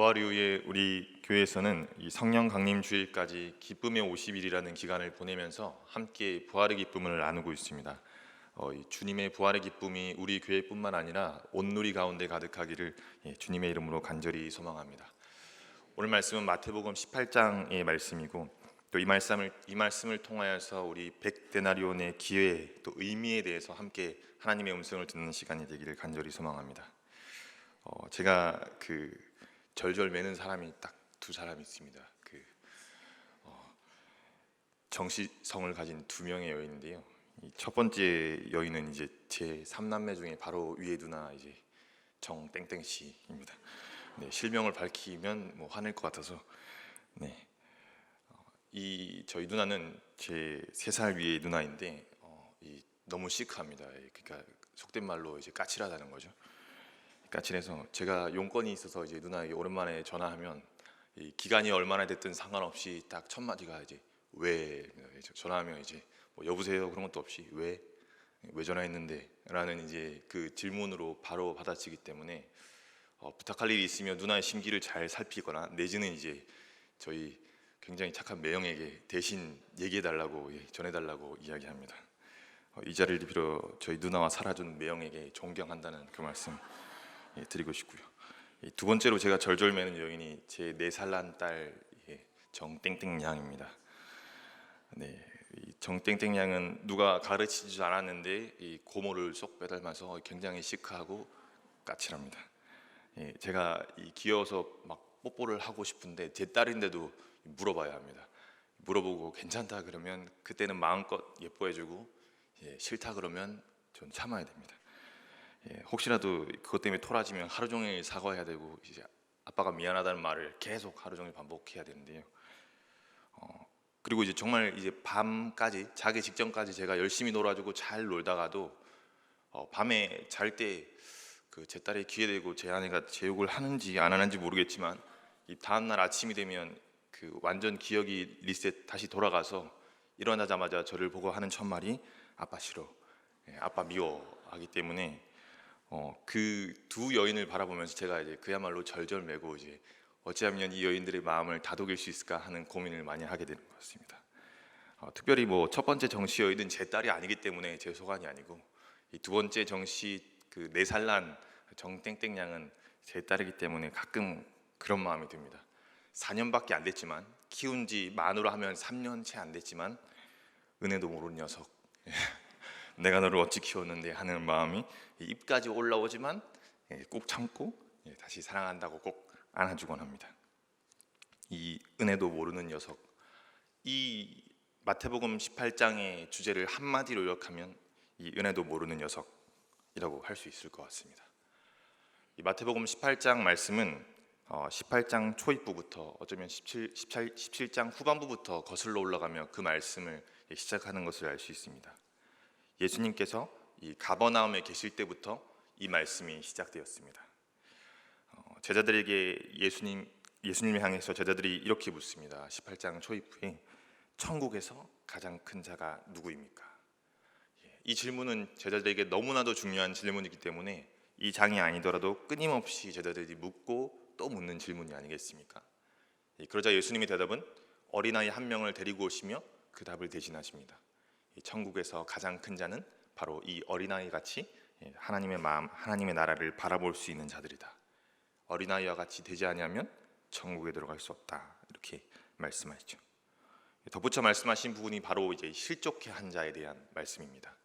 부활 이후에 우리 교회에서는 이 성령 강림 주일까지 기쁨의 50일이라는 기간을 보내면서 함께 부활의 기쁨을 나누고 있습니다. 이 주님의 부활의 기쁨이 우리 교회뿐만 아니라 온누리 가운데 가득하기를 주님의 이름으로 간절히 소망합니다. 오늘 말씀은 마태복음 18장의 말씀이고, 또 이 말씀을 통하여서 우리 100데나리온의 기회 또 의미에 대해서 함께 하나님의 음성을 듣는 시간이 되기를 간절히 소망합니다. 제가 절절 매는 사람이 딱 두 사람이 있습니다. 정시성을 가진 두 명의 여인인데요. 이 첫 번째 여인은 이제 제 3남매 중에 바로 위에 누나 이제 정땡땡 씨입니다. 네, 실명을 밝히면 화낼 것 같아서 저희 누나는 제 3살 위에 누나인데 너무 시크합니다. 그러니까 속된 말로 이제 까칠하다는 거죠. 까칠해서 제가 용건이 있어서 이제 누나에게 오랜만에 전화하면 이 기간이 얼마나 됐든 상관없이 딱 첫 마디가 이제 왜 전화하면 이제 여보세요 그런 것도 없이 왜 전화했는데 라는 이제 그 질문으로 바로 받아치기 때문에 부탁할 일이 있으면 누나의 심기를 잘 살피거나 내지는 이제 저희 굉장히 착한 매형에게 대신 얘기해달라고 전해달라고 이야기합니다. 이 자리를 빌어 저희 누나와 살아준 매형에게 존경한다는 그 말씀 드리고 싶고요. 두 번째로 제가 절절 매는 여인이 제 4살 난 딸 정땡땡 양입니다. 이 정땡땡 양은 누가 가르치지 않았는데 이 고모를 쏙 빼닮아서 굉장히 시크하고 까칠합니다. 제가 귀여워서 막 뽀뽀를 하고 싶은데 제 딸인데도 물어봐야 합니다. 물어보고 괜찮다 그러면 그때는 마음껏 예뻐해주고 싫다 그러면 전 참아야 됩니다. 혹시라도 그것 때문에 토라지면 하루 종일 사과해야 되고 이제 아빠가 미안하다는 말을 계속 하루 종일 반복해야 되는데요. 그리고 이제 정말 이제 밤까지 자기 직전까지 제가 열심히 놀아주고 잘 놀다가도 밤에 잘 때 제 딸의 귀에 대고 제 아내가 제 욕을 하는지 안 하는지 모르겠지만 이 다음 날 아침이 되면 완전 기억이 리셋 다시 돌아가서 일어나자마자 저를 보고 하는 첫 말이 아빠 싫어, 아빠 미워 하기 때문에 그 두 여인을 바라보면서 제가 이제 그야말로 절절매고 이제 어찌하면 이 여인들의 마음을 다독일 수 있을까 하는 고민을 많이 하게 되는 것 같습니다. 특별히 첫 번째 정씨 여인은 제 딸이 아니기 때문에 제 소관이 아니고 이 두 번째 정씨 4살 난 정땡땡 양은 제 딸이기 때문에 가끔 그런 마음이 듭니다. 4년밖에 안 됐지만 키운 지 만으로 하면 3년 채 안 됐지만 은혜도 모르는 녀석 내가 너를 어찌 키웠는데 하는 마음이 입까지 올라오지만 꼭 참고 다시 사랑한다고 꼭 안아주곤 합니다. 이 은혜도 모르는 녀석, 이 마태복음 18장의 주제를 한마디로 요약하면 이 은혜도 모르는 녀석이라고 할 수 있을 것 같습니다. 이 마태복음 18장 말씀은 18장 초입부부터 어쩌면 17장 후반부부터 거슬러 올라가며 그 말씀을 시작하는 것을 알 수 있습니다. 예수님께서 이 가버나움에 계실 때부터 이 말씀이 시작되었습니다. 제자들에게 예수님을 향해서 제자들이 이렇게 묻습니다. 18장 초입부에 천국에서 가장 큰 자가 누구입니까? 이 질문은 제자들에게 너무나도 중요한 질문이기 때문에 이 장이 아니더라도 끊임없이 제자들이 묻고 또 묻는 질문이 아니겠습니까? 그러자 예수님의 대답은 어린아이 한 명을 데리고 오시며 그 답을 대신하십니다. 천국에서 가장 큰 자는 바로 이 어린아이 같이 하나님의 마음, 하나님의 나라를 바라볼 수 있는 자들이다. 어린아이와 같이 되지 아니하면 천국에 들어갈 수 없다. 이렇게 말씀하시죠. 덧붙여 말씀하신 부분이 바로 이제 실족해 한 자에 대한 말씀입니다.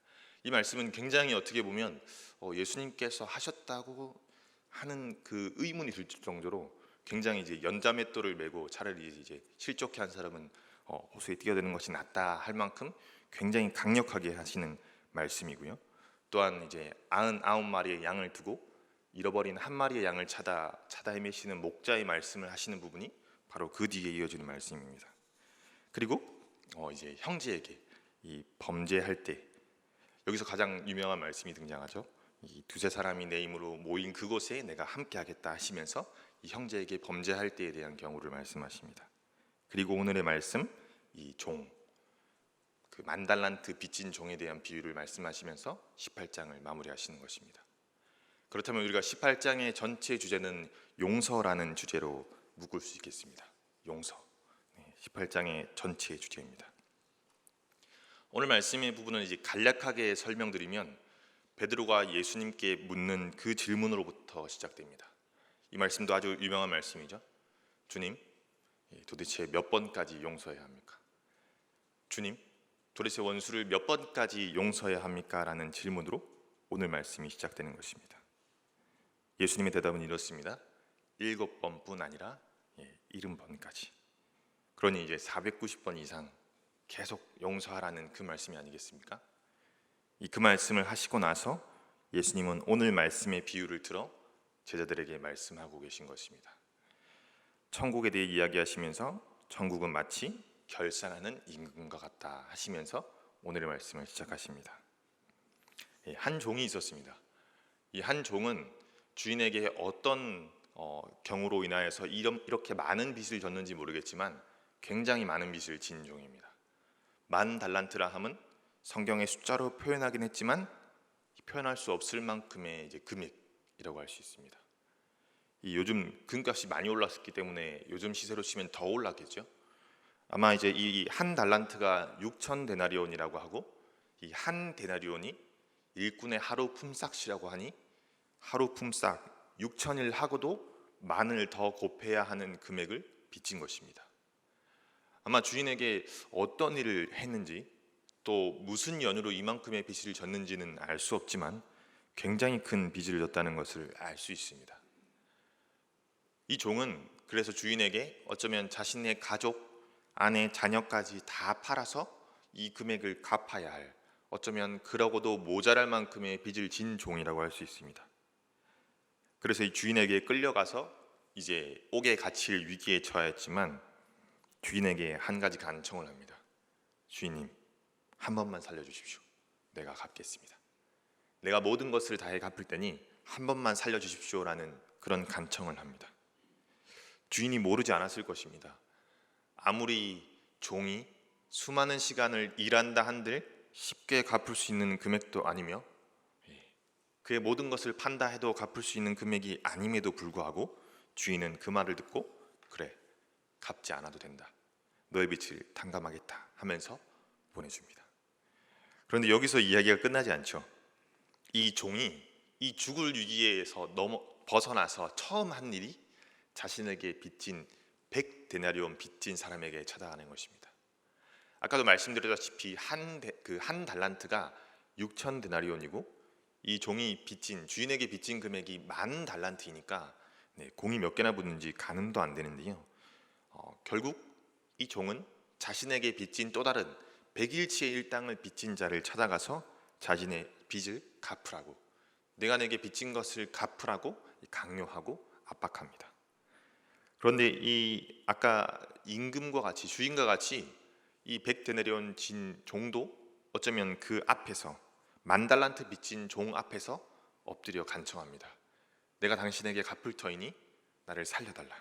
이 말씀은 굉장히 어떻게 보면 예수님께서 하셨다고 하는 그 의문이 들 정도로 굉장히 이제 연자맷돌을 메고 차라리 이제 실족해 한 사람은 호수에 뛰어드는 것이 낫다 할 만큼 굉장히 강력하게 하시는 말씀이고요. 또한 이제 99마리의 양을 두고 잃어버린 한 마리의 양을 찾아 헤매시는 목자의 말씀을 하시는 부분이 바로 그 뒤에 이어지는 말씀입니다. 그리고 이제 형제에게 이 범죄할 때 여기서 가장 유명한 말씀이 등장하죠. 이 두세 사람이 내 이름으로 모인 그곳에 내가 함께 하겠다 하시면서 이 형제에게 범죄할 때에 대한 경우를 말씀하십니다. 그리고 오늘의 말씀 이 종, 그 10,000달란트 빚진 종에 대한 비유를 말씀하시면서 18장을 마무리하시는 것입니다. 그렇다면 우리가 18장의 전체 주제는 용서라는 주제로 묶을 수 있겠습니다. 용서. 18장의 전체 주제입니다. 오늘 말씀의 부분은 이제 간략하게 설명드리면 베드로가 예수님께 묻는 그 질문으로부터 시작됩니다. 이 말씀도 아주 유명한 말씀이죠. 주님, 도대체 몇 번까지 용서해야 합니까? 주님, 도대체 원수를 몇 번까지 용서해야 합니까? 라는 질문으로 오늘 말씀이 시작되는 것입니다. 예수님의 대답은 이렇습니다. 7번뿐 아니라 70번까지. 그러니 이제 490번 이상 계속 용서하라는 그 말씀이 아니겠습니까? 그 말씀을 하시고 나서 예수님은 오늘 말씀의 비유를 들어 제자들에게 말씀하고 계신 것입니다. 천국에 대해 이야기하시면서 천국은 마치 결산하는 임금과 같다 하시면서 오늘의 말씀을 시작하십니다. 한 종이 있었습니다. 이 한 종은 주인에게 어떤 경우로 인하여서 이렇게 많은 빚을 졌는지 모르겠지만 굉장히 많은 빚을 진 종입니다. 10,000달란트라 함은 성경의 숫자로 표현하긴 했지만 표현할 수 없을 만큼의 이제 금액이라고 할 수 있습니다. 요즘 금값이 많이 올랐기 때문에 요즘 시세로 치면 더 올랐겠죠. 아마 이제 이 한 달란트가 6,000데나리온이라고 하고 이 한 데나리온이 일꾼의 하루 품삯이라고 하니 하루 품삯 6,000일 하고도 만을 더 곱해야 하는 금액을 빚진 것입니다. 아마 주인에게 어떤 일을 했는지 또 무슨 연유로 이만큼의 빚을 졌는지는 알 수 없지만 굉장히 큰 빚을 졌다는 것을 알 수 있습니다. 이 종은 그래서 주인에게 어쩌면 자신의 가족, 아내, 자녀까지 다 팔아서 이 금액을 갚아야 할, 어쩌면 그러고도 모자랄 만큼의 빚을 진 종이라고 할 수 있습니다. 그래서 이 주인에게 끌려가서 이제 옥에 갇힐 위기에 처했지만 주인에게 한 가지 간청을 합니다. 주인님, 한 번만 살려주십시오. 내가 갚겠습니다. 내가 모든 것을 다해 갚을 테니 한 번만 살려주십시오라는 그런 간청을 합니다. 주인이 모르지 않았을 것입니다. 아무리 종이 수많은 시간을 일한다 한들 쉽게 갚을 수 있는 금액도 아니며 그의 모든 것을 판다 해도 갚을 수 있는 금액이 아님에도 불구하고 주인은 그 말을 듣고 그래, 갚지 않아도 된다. 너의 빚을 탕감하겠다 하면서 보내줍니다. 그런데 여기서 이야기가 끝나지 않죠. 이 종이 이 죽을 위기에서 벗어나서 처음 한 일이 자신에게 빚진 100데나리온 빚진 사람에게 찾아가는 것입니다. 아까도 말씀드렸다시피 한 달란트가 6,000데나리온이고 이 종이 주인에게 빚진 금액이 10,000달란트이니까 공이 몇 개나 붙는지 가늠도 안 되는데요. 결국 이 종은 자신에게 빚진 또 다른 100일치의 일당을 빚진 자를 찾아가서 자신의 빚을 갚으라고, 내가 내게 빚진 것을 갚으라고 강요하고 압박합니다. 그런데 이 아까 임금과 같이, 주인과 같이 이 100데나리온 진 종도 어쩌면 그 앞에서 10,000달란트 빚진 종 앞에서 엎드려 간청합니다. 내가 당신에게 갚을 터이니 나를 살려달라.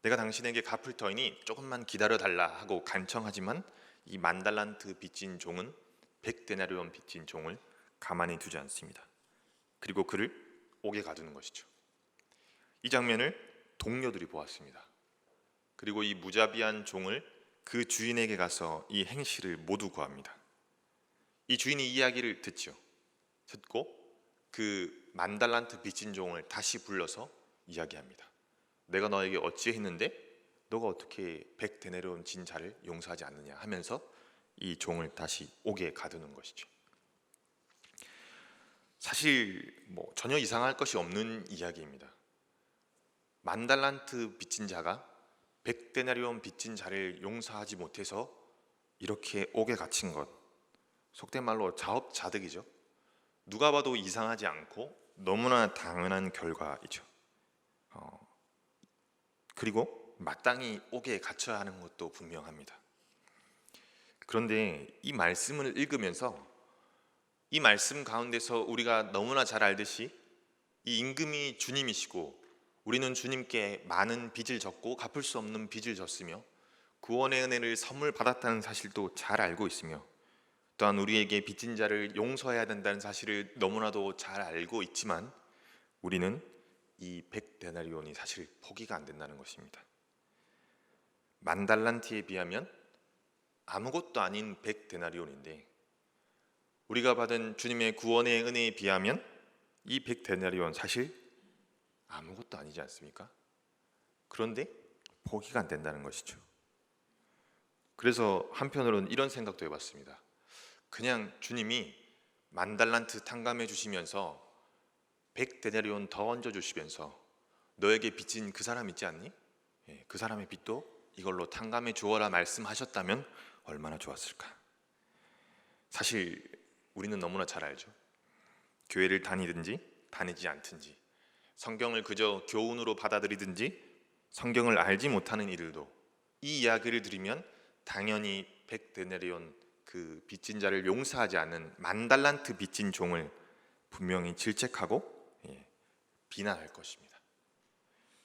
내가 당신에게 갚을 터이니 조금만 기다려달라 하고 간청하지만 이 10,000달란트 빚진 종은 100데나리온 빚진 종을 가만히 두지 않습니다. 그리고 그를 옥에 가두는 것이죠. 이 장면을 동료들이 보았습니다. 그리고 이 무자비한 종을 그 주인에게 가서 이 행실을 모두 고합니다. 이 주인이 이야기를 듣고 그 10,000달란트 빚진 종을 다시 불러서 이야기합니다. 내가 너에게 어찌했는데 너가 어떻게 100데나리온 진 자를 용서하지 않느냐 하면서 이 종을 다시 옥에 가두는 것이죠. 사실 전혀 이상할 것이 없는 이야기입니다. 10,000달란트 빚진 자가 100데나리온 빚진 자를 용서하지 못해서 이렇게 옥에 갇힌 것, 속된 말로 자업자득이죠. 누가 봐도 이상하지 않고 너무나 당연한 결과이죠. 그리고 마땅히 옥에 갇혀야 하는 것도 분명합니다. 그런데 이 말씀을 읽으면서 이 말씀 가운데서 우리가 너무나 잘 알듯이 이 임금이 주님이시고 우리는 주님께 많은 빚을 졌고 갚을 수 없는 빚을 졌으며 구원의 은혜를 선물 받았다는 사실도 잘 알고 있으며 또한 우리에게 빚진 자를 용서해야 된다는 사실을 너무나도 잘 알고 있지만 우리는 이 100데나리온이 사실 포기가 안 된다는 것입니다. 만 달란트에 비하면 아무것도 아닌 100데나리온인데 우리가 받은 주님의 구원의 은혜에 비하면 이 100데나리온 사실 아무것도 아니지 않습니까? 그런데 포기가 안 된다는 것이죠. 그래서 한편으로는 이런 생각도 해봤습니다. 그냥 주님이 만 달란트 탕감해 주시면서 100데나리온 더 얹어 주시면서 너에게 빚진 그 사람 있지 않니? 그 사람의 빚도 이걸로 탕감해 주어라 말씀하셨다면 얼마나 좋았을까. 사실 우리는 너무나 잘 알죠. 교회를 다니든지 다니지 않든지, 성경을 그저 교훈으로 받아들이든지 성경을 알지 못하는 이들도 이 이야기를 들으면 당연히 100데나리온 그 빚진 자를 용서하지 않는 만 달란트 빚진 종을 분명히 질책하고 비난할 것입니다.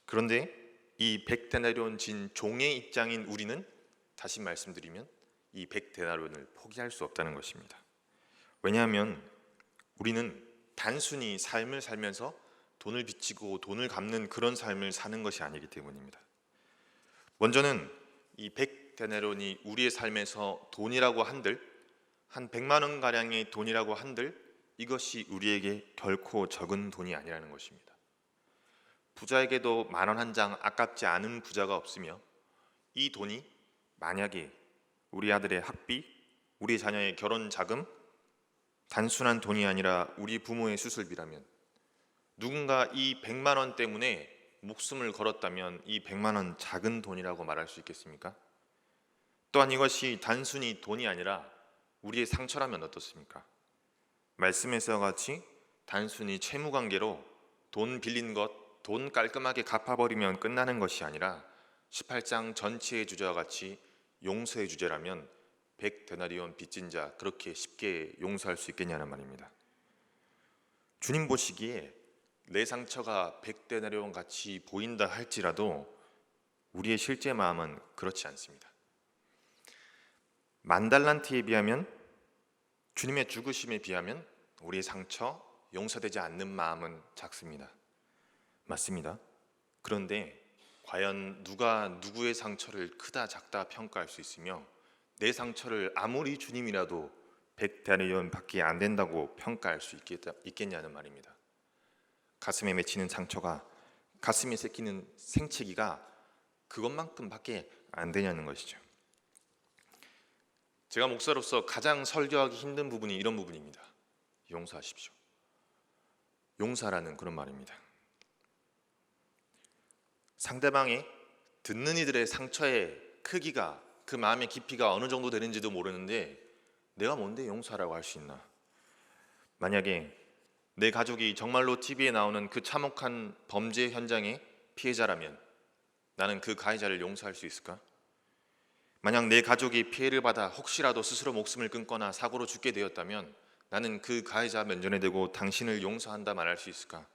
그런데 이 100데나리온 진 종의 입장인 우리는 다시 말씀드리면 이 100데나리온을 포기할 수 없다는 것입니다. 왜냐하면 우리는 단순히 삶을 살면서 돈을 빚지고 돈을 갚는 그런 삶을 사는 것이 아니기 때문입니다. 먼저는 이 100데나리온이 우리의 삶에서 돈이라고 한들, 한 100만 원 가량의 돈이라고 한들 이것이 우리에게 결코 적은 돈이 아니라는 것입니다. 부자에게도 만 원 한 장 아깝지 않은 부자가 없으며 이 돈이 만약에 우리 아들의 학비, 우리 자녀의 결혼 자금, 단순한 돈이 아니라 우리 부모의 수술비라면 누군가 이 100만 원 때문에 목숨을 걸었다면 이 100만 원 작은 돈이라고 말할 수 있겠습니까? 또한 이것이 단순히 돈이 아니라 우리의 상처라면 어떻습니까? 말씀에서 같이 단순히 채무관계로 돈 빌린 것, 돈 깔끔하게 갚아버리면 끝나는 것이 아니라 18장 전체의 주제와 같이 용서의 주제라면 100데나리온 빚진 자 그렇게 쉽게 용서할 수 있겠냐는 말입니다. 주님 보시기에 내 상처가 100데나리온 같이 보인다 할지라도 우리의 실제 마음은 그렇지 않습니다. 만 달란트에 비하면, 주님의 죽으심에 비하면 우리의 상처, 용서되지 않는 마음은 작습니다. 맞습니다. 그런데 과연 누가 누구의 상처를 크다 작다 평가할 수 있으며 내 상처를 아무리 주님이라도 100데나리온 밖에 안 된다고 평가할 수 있겠냐는 말입니다. 가슴에 맺히는 상처가, 가슴에 새기는 생채기가 그것만큼밖에 안 되냐는 것이죠. 제가 목사로서 가장 설교하기 힘든 부분이 이런 부분입니다. 용서하십시오. 용서라는 그런 말입니다. 상대방의 듣는 이들의 상처의 크기가, 그 마음의 깊이가 어느 정도 되는지도 모르는데 내가 뭔데 용서하라고 할 수 있나? 만약에 내 가족이 정말로 TV에 나오는 그 참혹한 범죄 현장의 피해자라면 나는 그 가해자를 용서할 수 있을까? 만약 내 가족이 피해를 받아 혹시라도 스스로 목숨을 끊거나 사고로 죽게 되었다면 나는 그 가해자 면전에 대고 당신을 용서한다 말할 수 있을까?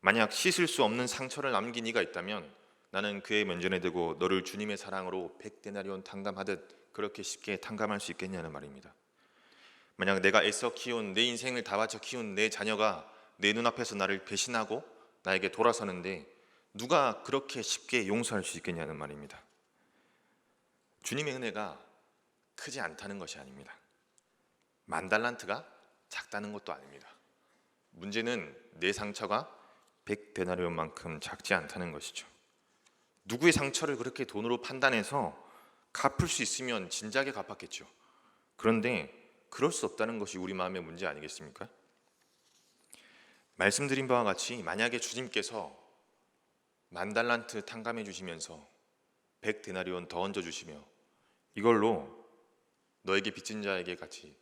만약 씻을 수 없는 상처를 남긴 이가 있다면 나는 그의 면전에 대고 너를 주님의 사랑으로 100데나리온 탕감하듯 그렇게 쉽게 탕감할 수 있겠냐는 말입니다. 만약 내가 애써 키운, 내 인생을 다 바쳐 키운 내 자녀가 내 눈앞에서 나를 배신하고 나에게 돌아서는데 누가 그렇게 쉽게 용서할 수 있겠냐는 말입니다. 주님의 은혜가 크지 않다는 것이 아닙니다. 만 달란트가 작다는 것도 아닙니다. 문제는 내 상처가 100데나리온만큼 작지 않다는 것이죠. 누구의 상처를 그렇게 돈으로 판단해서 갚을 수 있으면 진작에 갚았겠죠. 그런데 그럴 수 없다는 것이 우리 마음의 문제 아니겠습니까? 말씀드린 바와 같이 만약에 주님께서 만 달란트 탕감해 주시면서 100데나리온 더 얹어 주시며 이걸로 너에게 빚진 자에게 같이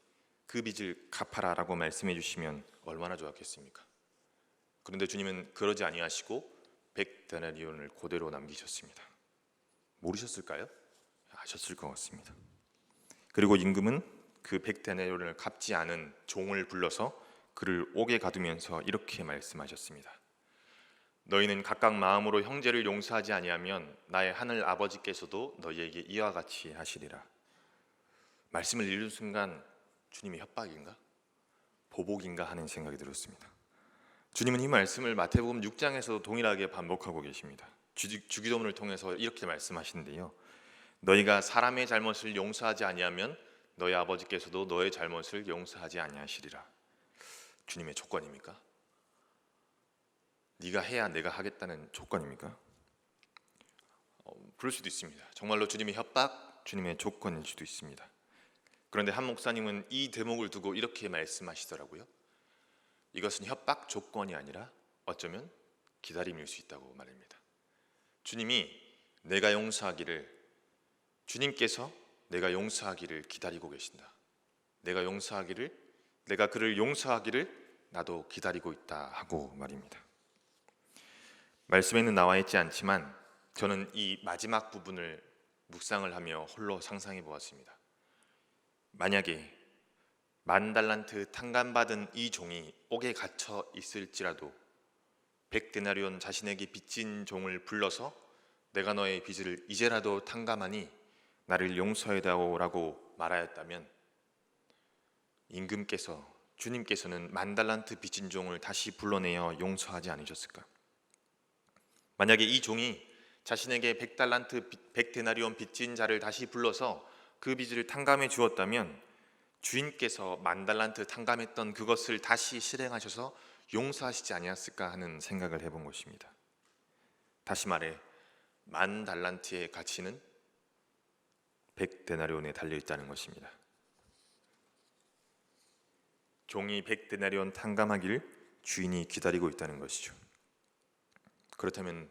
그 빚을 갚아라 라고 말씀해 주시면 얼마나 좋았겠습니까? 그런데 주님은 그러지 아니하시고 100데나리온을 그대로 남기셨습니다. 모르셨을까요? 아셨을 것 같습니다. 그리고 임금은 그 100데나리온을 갚지 않은 종을 불러서 그를 옥에 가두면서 이렇게 말씀하셨습니다. 너희는 각각 마음으로 형제를 용서하지 아니하면 나의 하늘 아버지께서도 너희에게 이와 같이 하시리라. 말씀을 읽는 순간 주님이 협박인가? 보복인가 하는 생각이 들었습니다. 주님은 이 말씀을 마태복음 6장에서도 동일하게 반복하고 계십니다. 주기도문을 통해서 이렇게 말씀하시는데요. 너희가 사람의 잘못을 용서하지 아니하면 너희 아버지께서도 너의 잘못을 용서하지 아니하시리라. 주님의 조건입니까? 네가 해야 내가 하겠다는 조건입니까? 그럴 수도 있습니다. 정말로 주님의 협박, 주님의 조건일 수도 있습니다. 그런데 한 목사님은 이 대목을 두고 이렇게 말씀하시더라고요. 이것은 협박 조건이 아니라 어쩌면 기다림일 수 있다고 말합니다. 주님이 내가 용서하기를, 주님께서 내가 용서하기를 기다리고 계신다. 내가 용서하기를, 내가 그를 용서하기를 나도 기다리고 있다 하고 말입니다. 말씀에는 나와 있지 않지만 저는 이 마지막 부분을 묵상을 하며 홀로 상상해 보았습니다. 만약에 10,000달란트 탕감받은 이 종이 옥에 갇혀 있을지라도 100데나리온 자신에게 빚진 종을 불러서 내가 너의 빚을 이제라도 탕감하니 나를 용서해다오라고 말하였다면 임금께서, 주님께서는 10,000달란트 빚진 종을 다시 불러내어 용서하지 않으셨을까? 만약에 이 종이 자신에게 100데나리온 빚진 자를 다시 불러서 그 빚을 탕감해 주었다면 주인께서 10,000달란트 탕감했던 그것을 다시 실행하셔서 용서하시지 아니었을까 하는 생각을 해본 것입니다. 다시 말해 10,000달란트의 가치는 100데나리온에 달려 있다는 것입니다. 종이 100데나리온 탕감하기를 주인이 기다리고 있다는 것이죠. 그렇다면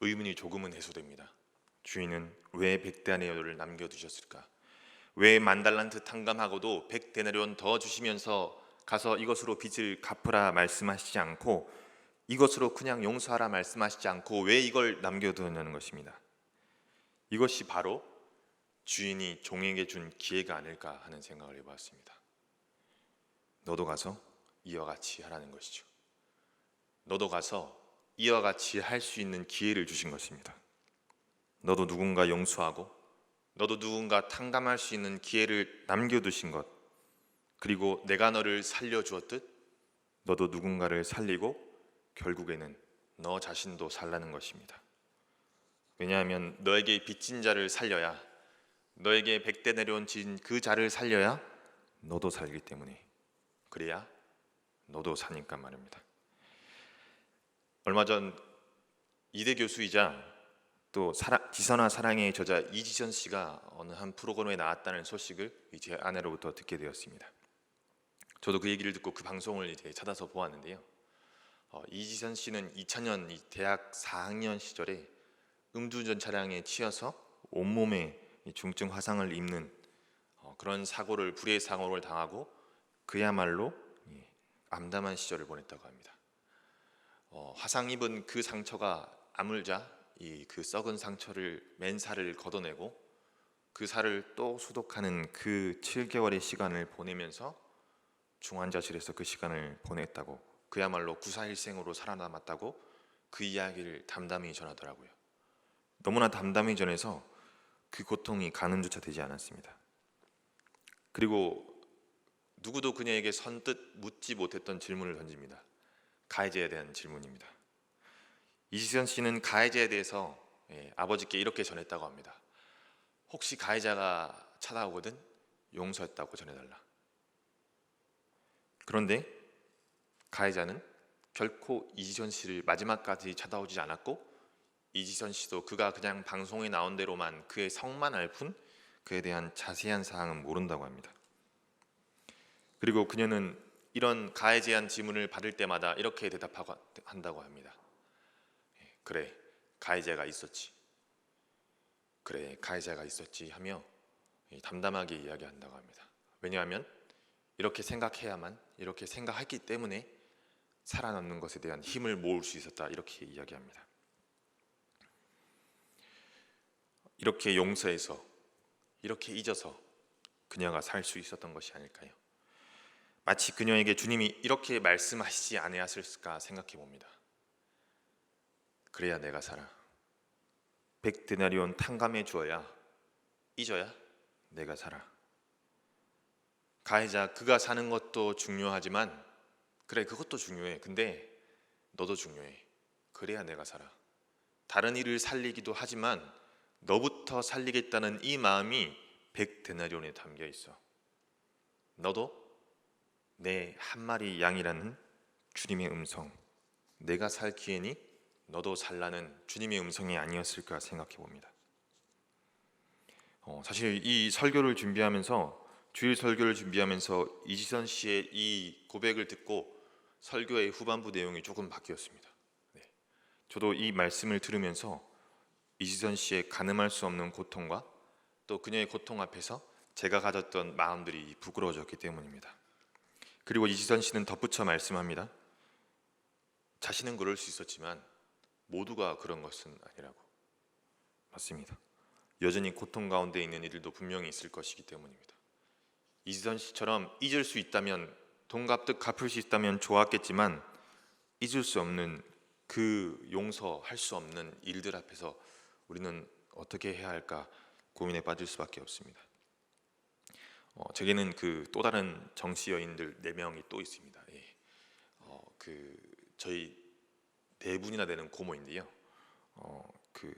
의문이 조금은 해소됩니다. 주인은 왜 100데나리온을 남겨두셨을까? 왜 10,000달란트 탕감하고도 100데나리온 더 주시면서 가서 이것으로 빚을 갚으라 말씀하시지 않고 이것으로 그냥 용서하라 말씀하시지 않고 왜 이걸 남겨두냐는 것입니다. 이것이 바로 주인이 종에게 준 기회가 아닐까 하는 생각을 해봤습니다. 너도 가서 이와 같이 하라는 것이죠. 너도 가서 이와 같이 할 수 있는 기회를 주신 것입니다. 너도 누군가 용서하고 너도 누군가 탕감할 수 있는 기회를 남겨두신 것, 그리고 내가 너를 살려주었듯 너도 누군가를 살리고 결국에는 너 자신도 살라는 것입니다. 왜냐하면 너에게 빚진 자를 살려야, 너에게 100데나리온 진 그 자를 살려야 너도 살기 때문에, 그래야 너도 사니까 말입니다. 얼마 전 이대 교수이자 또 지선아 사랑의 저자 이지선 씨가 어느 한 프로그램에 나왔다는 소식을 제 아내로부터 듣게 되었습니다. 저도 그 얘기를 듣고 그 방송을 이제 찾아서 보았는데요. 이지선 씨는 2000년 대학 4학년 시절에 음주운전 차량에 치여서 온몸에 중증 화상을 입는 그런 불의의 사고를 당하고 그야말로 암담한 시절을 보냈다고 합니다. 화상 입은 그 상처가 아물자 그 썩은 상처를 맨살을 걷어내고 그 살을 또 소독하는 그 7개월의 시간을 보내면서 중환자실에서 그 시간을 보냈다고, 그야말로 구사일생으로 살아남았다고 그 이야기를 담담히 전하더라고요. 너무나 담담히 전해서 그 고통이 가늠조차 되지 않았습니다. 그리고 누구도 그녀에게 선뜻 묻지 못했던 질문을 던집니다. 가해자에 대한 질문입니다. 이지선 씨는 가해자에 대해서 아버지께 이렇게 전했다고 합니다. 혹시 가해자가 찾아오거든 용서했다고 전해달라. 그런데 가해자는 결코 이지선 씨를 마지막까지 찾아오지 않았고, 이지선 씨도 그가 그냥 방송에 나온 대로만 그의 성만 알 뿐 그에 대한 자세한 사항은 모른다고 합니다. 그리고 그녀는 이런 가해자에 대한 질문을 받을 때마다 이렇게 대답하고 한다고 합니다. 그래, 가해자가 있었지. 그래, 가해자가 있었지 하며 담담하게 이야기한다고 합니다. 왜냐하면 이렇게 생각해야만, 이렇게 생각했기 때문에 살아남는 것에 대한 힘을 모을 수 있었다, 이렇게 이야기합니다. 이렇게 용서해서, 이렇게 잊어서 그녀가 살 수 있었던 것이 아닐까요? 마치 그녀에게 주님이 이렇게 말씀하시지 아니하셨을까 생각해 봅니다. 그래야 내가 살아. 100데나리온 탕감해 주어야, 잊어야 내가 살아. 가해자 그가 사는 것도 중요하지만, 그래 그것도 중요해. 근데 너도 중요해. 그래야 내가 살아. 다른 이를 살리기도 하지만 너부터 살리겠다는 이 마음이 100데나리온에 담겨 있어. 너도 내 한 마리 양이라는 주님의 음성, 내가 살기에니 너도 살라는 주님의 음성이 아니었을까 생각해 봅니다. 사실 이 설교를 준비하면서, 주일 설교를 준비하면서 이지선 씨의 이 고백을 듣고 설교의 후반부 내용이 조금 바뀌었습니다. 네. 저도 이 말씀을 들으면서 이지선 씨의 가늠할 수 없는 고통과 또 그녀의 고통 앞에서 제가 가졌던 마음들이 부끄러워졌기 때문입니다. 그리고 이지선 씨는 덧붙여 말씀합니다. 자신은 그럴 수 있었지만 모두가 그런 것은 아니라고. 맞습니다. 여전히 고통 가운데 있는 이들도 분명히 있을 것이기 때문입니다. 이지선 씨처럼 잊을 수 있다면, 돈 갚듯 갚을 수 있다면 좋았겠지만 잊을 수 없는, 그 용서할 수 없는 일들 앞에서 우리는 어떻게 해야 할까 고민에 빠질 수밖에 없습니다. 제게는 그 또 다른 정씨 여인들 4명이 또 있습니다. 예. 저희 4분이나 되는 고모인데요. 그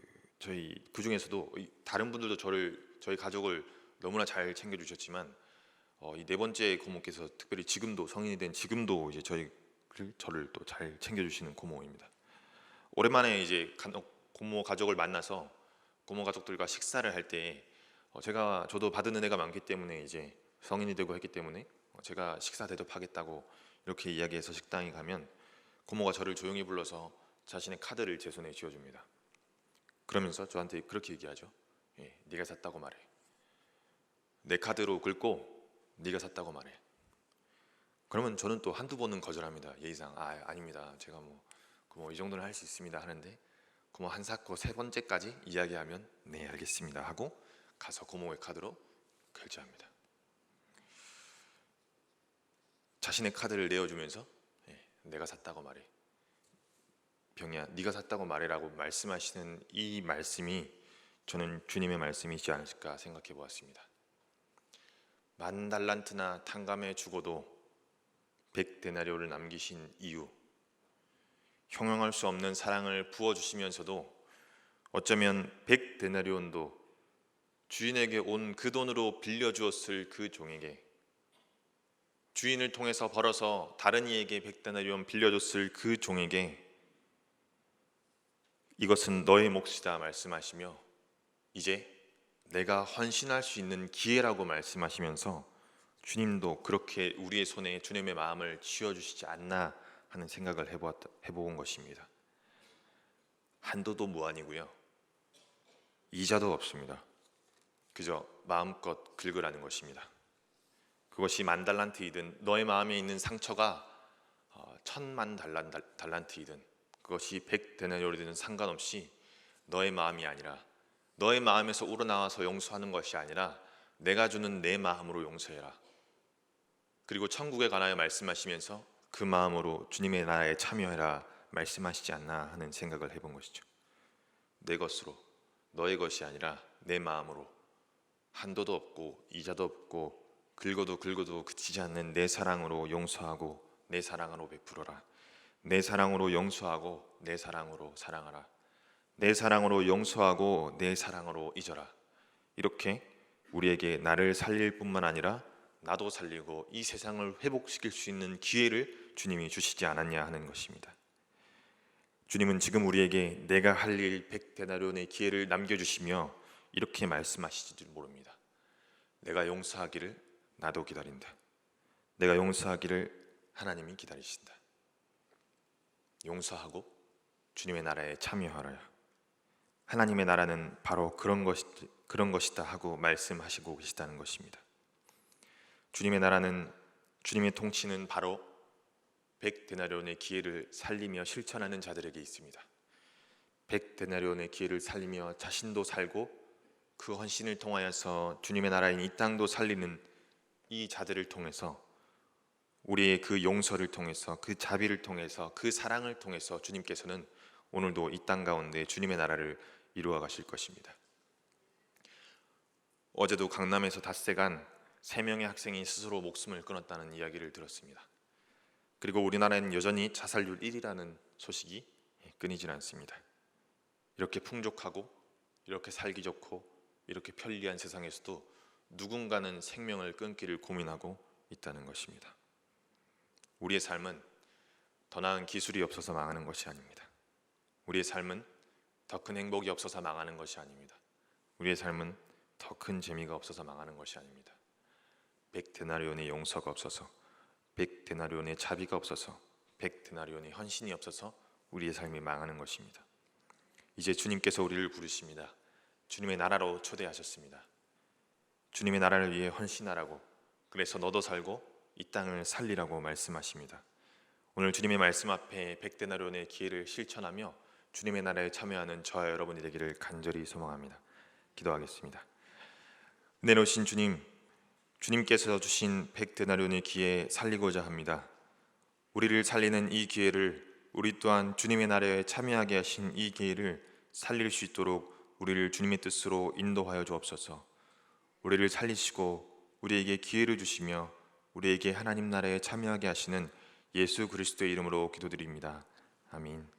중에서도 다른 분들도 저희 가족을 너무나 잘 챙겨주셨지만 이 4번째 고모께서 특별히 지금도 성인이 된 지금도 이제 저를 또 잘 챙겨주시는 고모입니다. 오랜만에 이제 고모 가족을 만나서 고모 가족들과 식사를 할 때 저도 받은 은혜가 많기 때문에 이제 성인이 되고 했기 때문에 제가 식사 대접하겠다고 이렇게 이야기해서 식당에 가면 고모가 저를 조용히 불러서 자신의 카드를 제 손에 쥐어줍니다. 그러면서 저한테 그렇게 얘기하죠. 예, 네가 샀다고 말해. 내 카드로 긁고 네가 샀다고 말해. 그러면 저는 또 한두 번은 거절합니다. 예의상 아닙니다. 제가 이 정도는 할 수 있습니다 하는데 고모 한 사코 3번째까지 이야기하면 네 알겠습니다 하고 가서 고모의 카드로 결제합니다. 자신의 카드를 내어주면서 내가 샀다고 말해. 병이야, 네가 샀다고 말해라고 말씀하시는 이 말씀이 저는 주님의 말씀이지 않을까 생각해 보았습니다. 10,000달란트나 탕감해 주고도 100데나리온을 남기신 이유, 형용할 수 없는 사랑을 부어주시면서도 어쩌면 100데나리온도 주인에게 온 그 돈으로 빌려주었을 그 종에게, 주인을 통해서 벌어서 다른 이에게 100데나리온 빌려줬을 그 종에게 이것은 너의 몫이다 말씀하시며 이제 내가 헌신할 수 있는 기회라고 말씀하시면서 주님도 그렇게 우리의 손에 주님의 마음을 쥐어주시지 않나 하는 생각을 해본 것입니다. 한도도 무한이고요, 이자도 없습니다. 그저 마음껏 긁으라는 것입니다. 그것이 10,000달란트이든 너의 마음에 있는 상처가 10,000,000달란트이든 그것이 100데나리온이든 상관없이 너의 마음이 아니라, 너의 마음에서 우러나와서 용서하는 것이 아니라 내가 주는 내 마음으로 용서해라. 그리고 천국에 관하여 말씀하시면서 그 마음으로 주님의 나라에 참여해라 말씀하시지 않나 하는 생각을 해본 것이죠. 내 것으로, 너의 것이 아니라 내 마음으로, 한도도 없고 이자도 없고 긁어도 그치지 않는 내 사랑으로 용서하고 내 사랑으로 베풀어라. 내 사랑으로 용서하고 내 사랑으로 사랑하라. 내 사랑으로 용서하고 내 사랑으로 잊어라. 이렇게 우리에게 나를 살릴 뿐만 아니라 나도 살리고 이 세상을 회복시킬 수 있는 기회를 주님이 주시지 않았냐 하는 것입니다. 주님은 지금 우리에게 내가 할 일 100데나리온의 기회를 남겨주시며 이렇게 말씀하시지 모릅니다. 내가 용서하기를 나도 기다린다. 내가 용서하기를 하나님이 기다리신다. 용서하고 주님의 나라에 참여하라. 하나님의 나라는 바로 그런 것이다 하고 말씀하시고 계시다는 것입니다. 주님의 나라는, 주님의 통치는 바로 100데나리온의 기회를 살리며 실천하는 자들에게 있습니다. 100데나리온의 기회를 살리며 자신도 살고 그 헌신을 통하여서 주님의 나라인 이 땅도 살리는 이 자들을 통해서, 우리의 그 용서를 통해서, 그 자비를 통해서, 그 사랑을 통해서 주님께서는 오늘도 이 땅 가운데 주님의 나라를 이루어 가실 것입니다. 어제도 강남에서 닷새 간 3명의 학생이 스스로 목숨을 끊었다는 이야기를 들었습니다. 그리고 우리나라에는 여전히 자살률 1위라는 소식이 끊이질 않습니다. 이렇게 풍족하고 이렇게 살기 좋고 이렇게 편리한 세상에서도 누군가는 생명을 끊기를 고민하고 있다는 것입니다. 우리의 삶은 더 나은 기술이 없어서 망하는 것이 아닙니다. 우리의 삶은 더 큰 행복이 없어서 망하는 것이 아닙니다. 우리의 삶은 더 큰 재미가 없어서 망하는 것이 아닙니다. 100데나리온의 용서가 없어서, 100데나리온의 자비가 없어서, 100데나리온의 헌신이 없어서 우리의 삶이 망하는 것입니다. 이제 주님께서 우리를 부르십니다. 주님의 나라로 초대하셨습니다. 주님의 나라를 위해 헌신하라고, 그래서 너도 살고 이 땅을 살리라고 말씀하십니다. 오늘 주님의 말씀 앞에 100데나리온의 기회를 실천하며 주님의 나라에 참여하는 저와 여러분이 되기를 간절히 소망합니다. 기도하겠습니다. 은혜로우신 주님, 주님께서 주신 100데나리온의 기회에 살리고자 합니다. 우리를 살리는 이 기회를, 우리 또한 주님의 나라에 참여하게 하신 이 기회를 살릴 수 있도록 우리를 주님의 뜻으로 인도하여 주옵소서. 우리를 살리시고 우리에게 기회를 주시며 우리에게 하나님 나라에 참여하게 하시는 예수 그리스도의 이름으로 기도드립니다. 아멘.